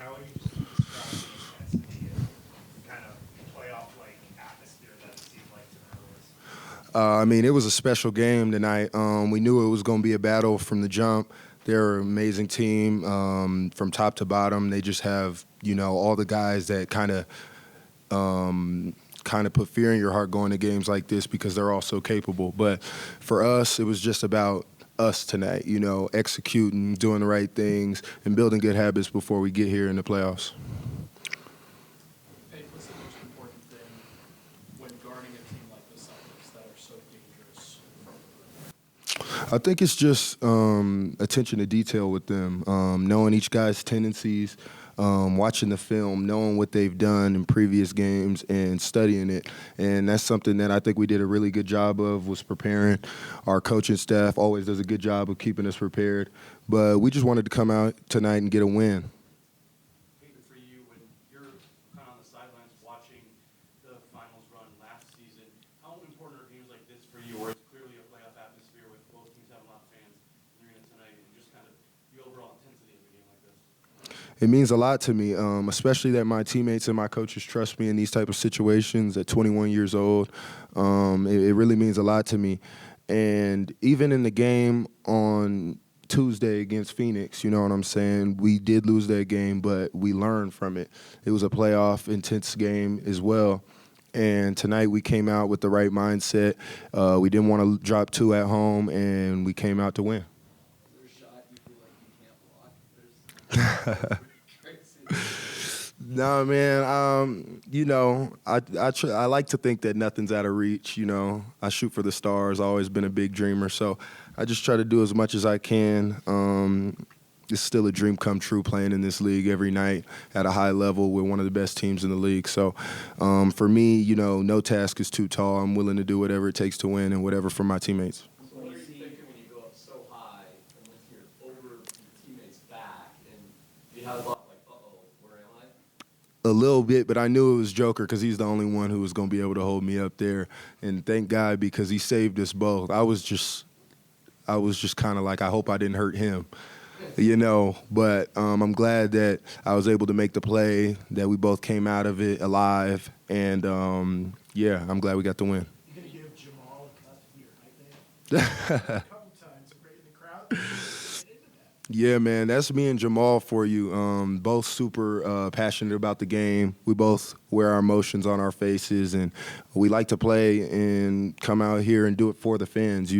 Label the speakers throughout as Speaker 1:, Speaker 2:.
Speaker 1: How would you describe the intensity and kind of playoff-like atmosphere that it seemed like tonight was?
Speaker 2: I mean, it was a special game tonight. We knew it was going to be a battle from the jump. They're an amazing team from top to bottom. They just have, all the guys that kind of put fear in your heart going to games like this because they're all so capable. But for us, it was just about us tonight, executing, doing the right things, and building good habits before we get here in the playoffs.
Speaker 3: Hey, what's the most important thing when guarding a team like the Celtics that are so dangerous from the rim?
Speaker 2: I think it's just attention to detail with them, knowing each guy's tendencies, watching the film, knowing what they've done in previous games and studying it. And that's something that I think we did a really good job of, was preparing. Our coaching staff always does a good job of keeping us prepared. But we just wanted to come out tonight and get a win.
Speaker 3: Peyton, for you, when you're kind of on the sidelines watching the finals run last season, how important are games like this for you, where it's clearly a playoff atmosphere with both teams having a lot of fans in the arena tonight, and just kind of the overall intensity of a game like this?
Speaker 2: It means a lot to me, especially that my teammates and my coaches trust me in these type of situations at 21 years old. It really means a lot to me. And even in the game on Tuesday against Phoenix, you know what I'm saying, we did lose that game, but we learned from it. It was a playoff, intense game as well. And tonight we came out with the right mindset. We didn't want to drop 2 at home, and we came out to win.
Speaker 3: Is there a shot you feel like you can't block? There's
Speaker 2: No, man. I like to think that nothing's out of reach. I shoot for the stars. Always been a big dreamer, so I just try to do as much as I can. It's still a dream come true playing in this league every night at a high level with one of the best teams in the league. So for me, no task is too tall. I'm willing to do whatever it takes to win and whatever for my teammates.
Speaker 3: What are you thinking when you go up so high and when you're over your teammates' back, and you have a thought like, uh-oh, where am I?
Speaker 2: A little bit, but I knew it was Joker because he's the only one who was going to be able to hold me up there. And thank God, because he saved us both. I was just kind of like, I hope I didn't hurt him, But I'm glad that I was able to make the play, that we both came out of it alive. And, I'm glad we got the win.
Speaker 1: You're going to give Jamal a cut here, right there? A couple times in the crowd.
Speaker 2: Yeah, man, that's me and Jamal for you. Both super passionate about the game. We both wear our emotions on our faces, and we like to play and come out here and do it for the fans,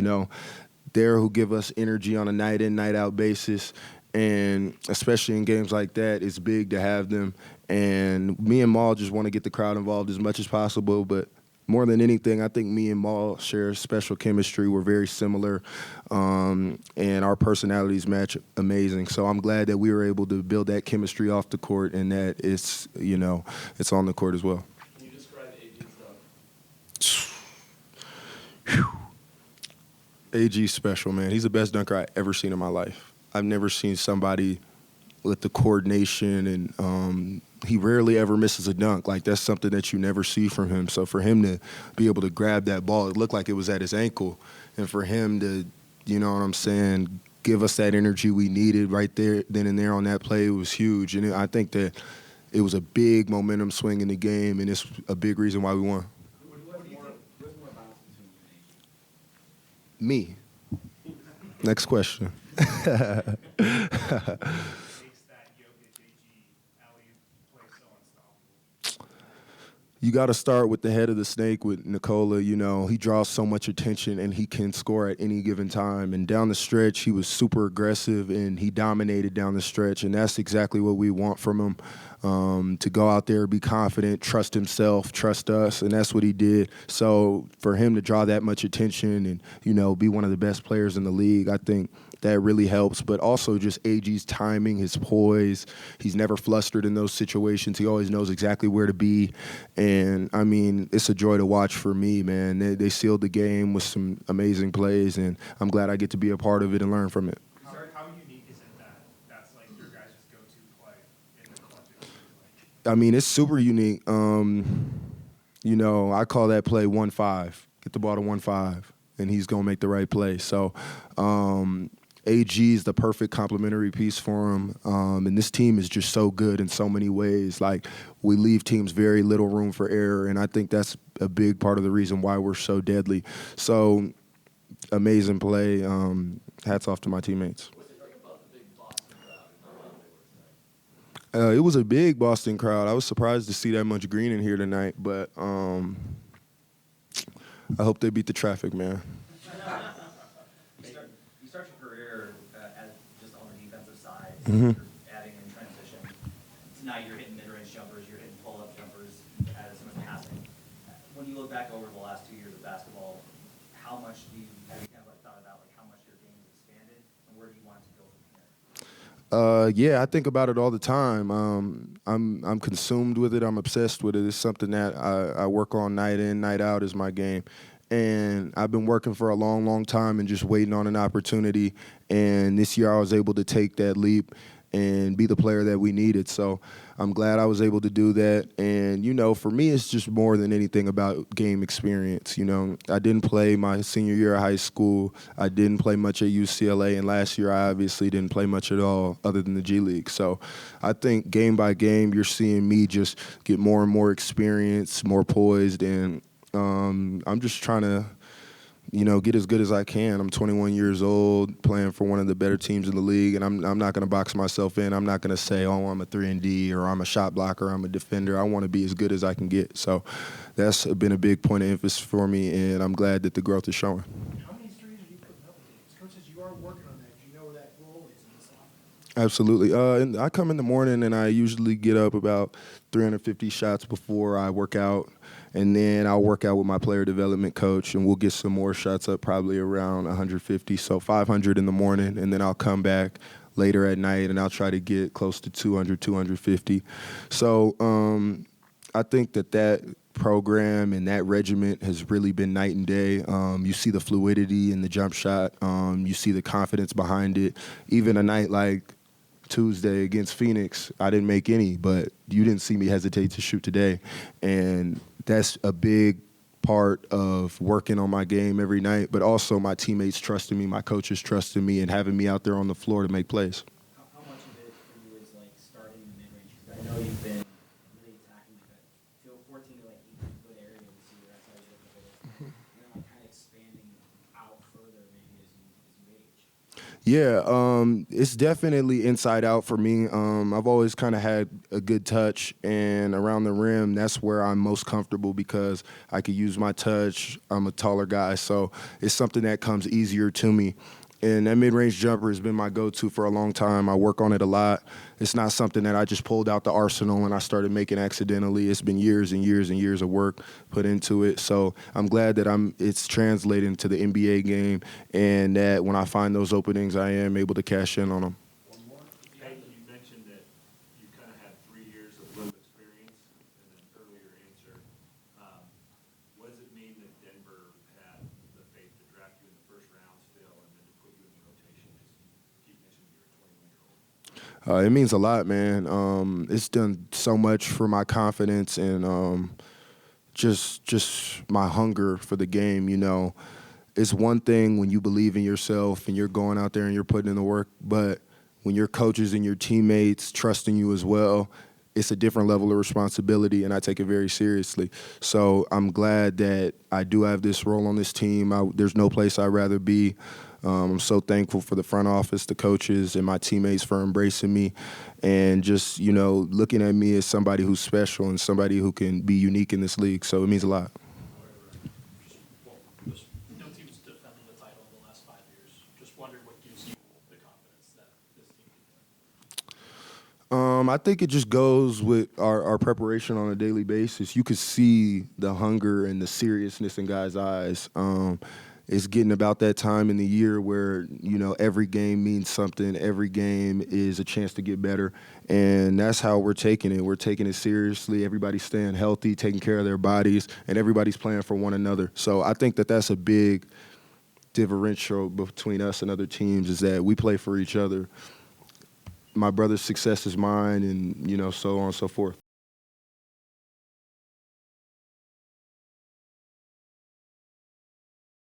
Speaker 2: They're who give us energy on a night-in, night-out basis, and especially in games like that, it's big to have them. And me and Maul just want to get the crowd involved as much as possible, but more than anything, I think me and Maul share special chemistry. We're very similar, and our personalities match amazing. So I'm glad that we were able to build that chemistry off the court, and that it's on the court as well.
Speaker 3: Can you describe AG's
Speaker 2: Whew. AG's special, man. He's the best dunker I've ever seen in my life. I've never seen somebody with the coordination, and he rarely ever misses a dunk. Like, that's something that you never see from him. So for him to be able to grab that ball, it looked like it was at his ankle, and for him to, give us that energy we needed right there, then and there on that play, it was huge. And I think that it was a big momentum swing in the game, and it's a big reason why we won. Me. Next question.
Speaker 1: Makes that Jokic AG alley-oop play so unstoppable.
Speaker 2: You got to start with the head of the snake with Nikola. He draws so much attention, and he can score at any given time. And down the stretch, he was super aggressive, and he dominated down the stretch. And that's exactly what we want from him, to go out there, be confident, trust himself, trust us, and that's what he did. So for him to draw that much attention and, be one of the best players in the league, I think that really helps. But also just AG's timing, his poise. He's never flustered in those situations. He always knows exactly where to be. And, I mean, it's a joy to watch for me, man. They sealed the game with some amazing plays, and I'm glad I get to be a part of it and learn from it.
Speaker 1: How unique is it that that's like your guys' go-to play in the collective?
Speaker 2: I mean, it's super unique. I call that play 1-5. Get the ball to 1-5, and he's going to make the right play. So AG is the perfect complementary piece for him. And this team is just so good in so many ways. Like, we leave teams very little room for error, and I think that's a big part of the reason why we're so deadly. So, amazing play. Hats off to my teammates. It was a big Boston crowd. I was surprised to see that much green in here tonight, but I hope they beat the traffic, man.
Speaker 4: You start your career just on the defensive side,
Speaker 2: Mhm.
Speaker 4: you're adding in transition. Tonight you're hitting mid-range jumpers, you're hitting pull-up jumpers, added some of passing. When you look back over the last 2 years of basketball, how much have you kind of like thought about like how much your game has expanded and where do you want it to go from here?
Speaker 2: Yeah, I think about it all the time. I'm consumed with it. I'm obsessed with it. It's something that I work on night in, night out is my game. And I've been working for a long, long time and just waiting on an opportunity. And this year I was able to take that leap and be the player that we needed. So I'm glad I was able to do that. And, you know, for me, it's just more than anything about game experience. You know, I didn't play my senior year of high school. I didn't play much at UCLA. And last year, I obviously didn't play much at all other than the G League. So I think game by game, you're seeing me just get more and more experience, more poised. And I'm just trying to, you know, get as good as I can. I'm 21 years old, playing for one of the better teams in the league, and I'm not going to box myself in. I'm not going to say, oh, I'm a 3-and-D or I'm a shot blocker, I'm a defender. I want to be as good as I can get. So that's been a big point of emphasis for me, and I'm glad that the growth is showing.
Speaker 5: How many threes are you putting up with games? Coach says you are working on that. Do you know where that role is in this offense?
Speaker 2: Absolutely. And I come in the morning, and I usually get up about 350 shots before I work out. And then I'll work out with my player development coach, and we'll get some more shots up probably around 150, so 500 in the morning. And then I'll come back later at night, and I'll try to get close to 200, 250. So I think that program and that regiment has really been night and day. You see the fluidity in the jump shot. You see the confidence behind it. Even a night like Tuesday against Phoenix, I didn't make any, but you didn't see me hesitate to shoot today. And that's a big part of working on my game every night, but also my teammates trusting me, my coaches trusting me, and having me out there on the floor to make plays.
Speaker 4: How much of it for you is like starting in mid-range? Because I know you've been really attacking like that 14 to like 8 foot area this year. That's how you look at it. And then like kind of expanding out further maybe as you age.
Speaker 2: Yeah, it's definitely inside out for me. I've always kind of had a good touch, and around the rim, that's where I'm most comfortable because I could use my touch. I'm a taller guy, so it's something that comes easier to me. And that mid-range jumper has been my go-to for a long time. I work on it a lot. It's not something that I just pulled out the arsenal and I started making accidentally. It's been years and years and years of work put into it. So I'm glad that it's translating to the NBA game, and that when I find those openings, I am able to cash in on them.
Speaker 1: Peyton, you mentioned that you kind of had 3 years of little experience in an earlier answer. What does it mean that Denver had the faith to draft you in the first round still and then to put you in the rotation? Because you keep mentioning you're a 21-year-old.
Speaker 2: It means a lot, man. It's done so much for my confidence and just my hunger for the game, you know. It's one thing when you believe in yourself and you're going out there and you're putting in the work, but when your coaches and your teammates trusting you as well, it's a different level of responsibility, and I take it very seriously. So I'm glad that I do have this role on this team. There's no place I'd rather be. I'm so thankful for the front office, the coaches, and my teammates for embracing me and just, you know, looking at me as somebody who's special and somebody who can be unique in this league. So it means a lot.
Speaker 5: No team's defended the title in the last 5 years. Just wondering what gives you the confidence that this team can do it.
Speaker 2: I think it just goes with our preparation on a daily basis. You could see the hunger and the seriousness in guys' eyes. It's getting about that time in the year where, you know, every game means something. Every game is a chance to get better. And that's how we're taking it. We're taking it seriously. Everybody's staying healthy, taking care of their bodies, and everybody's playing for one another. So I think that that's a big differential between us and other teams is that we play for each other. My brother's success is mine, and, you know, so on and so forth.